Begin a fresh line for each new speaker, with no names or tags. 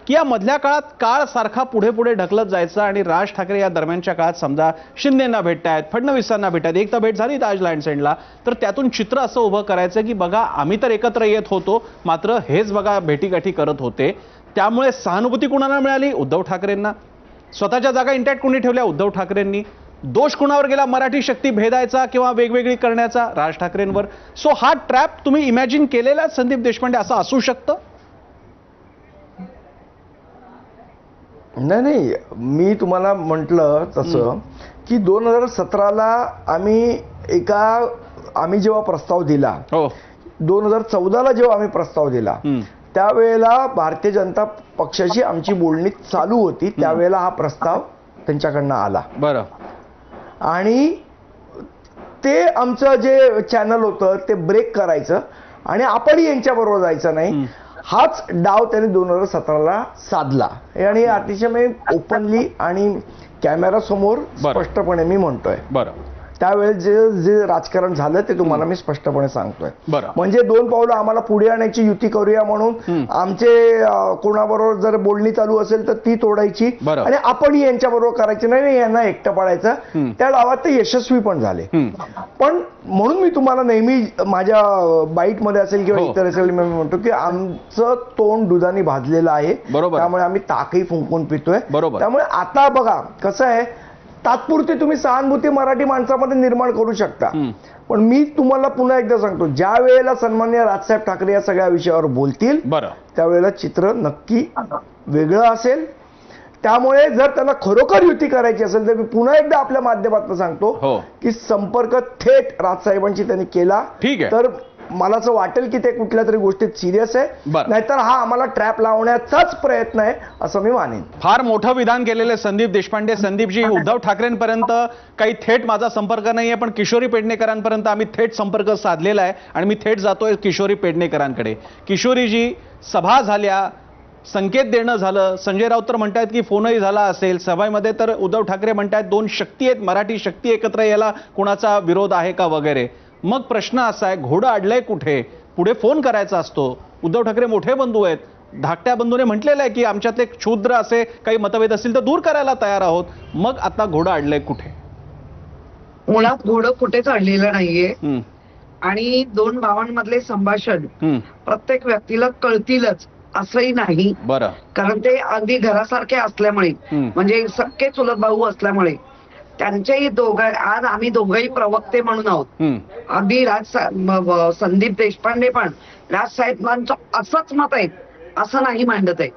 की या मधल्या काळात काळ सारखा पुढे पुढे ढकलत जायचा आणि राज ठाकरे या दरम्यानच्या काळात समजा शिंदेंना भेटतायत, फडणवीसांना भेटतायत, एक तर भेट झाली ताज लँडसेंडला, तर त्यातून चित्र असं उभं करायचं की बघा आम्ही तर एकत्र येत होतो, मात्र हेच बघा भेटीगाठी करत होते. त्यामुळे सहानुभूती कुणाला मिळाली? उद्धव ठाकरेंना. स्वतःच्या जागा इंटॅक्ट कोणी ठेवल्या? उद्धव ठाकरेंनी. दोष कुणावर गेला? मराठी शक्ती भेदायचा किंवा वेगवेगळी करण्याचा राज ठाकरेंवर. सो हा ट्रॅप तुम्ही इमॅजिन केलेला संदीप देशपांडे असं असू शकतं?
नाही, मी तुम्हाला म्हटलं तसं की 2017ला आम्ही जेव्हा प्रस्ताव दिला, 2014ला जेव्हा आम्ही प्रस्ताव दिला, त्यावेळेला भारतीय जनता पक्षाची आमची बोलणी चालू होती. त्यावेळेला हा प्रस्ताव त्यांच्याकडनं आला.
बरं.
आणि ते आमचं जे चॅनल होतं ते ब्रेक करायचं आणि आपणही यांच्याबरोबर जायचं नाही, हाच डाव त्यांनी 2017ला साधला. आणि अतिशय ओपनली आणि कॅमेरा समोर स्पष्टपणे मी म्हणतोय.
बरं.
त्यावेळेस जे राजकारण झालं ते तुम्हाला मी स्पष्टपणे सांगतोय.
बरं.
म्हणजे 2 पावलं आम्हाला पुढे आणायची, युती करूया म्हणून आमचे कोणाबरोबर जर बोलणी चालू असेल तर ती तोडायची आणि आपणही यांच्याबरोबर करायची नाही, यांना एकटं पाडायचं. त्या डावात ते यशस्वी पण झाले. पण म्हणून मी तुम्हाला नेहमी माझ्या बाईटमध्ये असेल किंवा इतर असेल मी म्हणतो की आमचं तोंड दुधाने भाजलेलं आहे, त्यामुळे आम्ही ताकही फुंकून पितोय. त्यामुळे आता बघा कसं आहे, तात्पुरती तुम्ही सहानुभूती मराठी माणसामध्ये निर्माण करू शकता, पण मी तुम्हाला पुन्हा एकदा सांगतो, ज्या वेळेला सन्माननीय राजसाहेब ठाकरे या सगळ्या विषयावर बोलतील त्यावेळेला चित्र नक्की वेगळं असेल. त्यामुळे जर त्यांना खरोखर युती करायची असेल तर मी पुन्हा एकदा आपल्या माध्यमातून सांगतो की संपर्क थेट राजसाहेबांशी त्यांनी केला तर मला असं वाटेल की ते कुठल्या तरी गोष्टीत सिरियस आहे, नाहीतर हा आम्हाला ट्रॅप लावण्याचाच प्रयत्न आहे असं मी मानेन.
फार मोठं विधान केलेले संदीप देशपांडे. संदीपजी, उद्धव ठाकरेंपर्यंत काही थेट माझा संपर्क नाहीये, पण किशोरी पेडणेकरांपर्यंत आम्ही थेट संपर्क साधलेला आहे आणि मी थेट जातोय किशोरी पेडणेकरांकडे. किशोरीजी, सभा झाल्या, संकेत देणं झालं, संजय राऊत तर म्हणतायत की फोनही झाला असेल, सभामध्ये तर उद्धव ठाकरे म्हणतायत 2 शक्ती आहेत, मराठी शक्ती एकत्र यायला कुणाचा विरोध आहे का वगैरे. मग प्रश्न असा आहे, घोडं अडलंय कुठे? पुढे फोन करायचा असतो. उद्धव ठाकरे मोठे बंधू आहेत, धाकट्या बंधूने म्हटलेलं आहे की आमच्यातले क्षुद्र असे काही मतभेद असतील तर दूर करायला तयार आहोत. मग आता घोडं अडलंय कुठे?
मुळात घोडं कुठेच अडलेलं नाहीये आणि 2 भावांमधले संभाषण प्रत्येक व्यक्तीला कळतीलच असंही नाही.
बरं.
कारण ते अगदी घरासारखे असल्यामुळे, म्हणजे सख्खे चुलत भाऊ असल्यामुळे त्यांच्याही आज आम्ही दोघंही प्रवक्ते म्हणून आहोत. अगदी संदीप देशपांडे पण राजसाहेबांचं असंच मत आहे असं नाही मांडत आहे.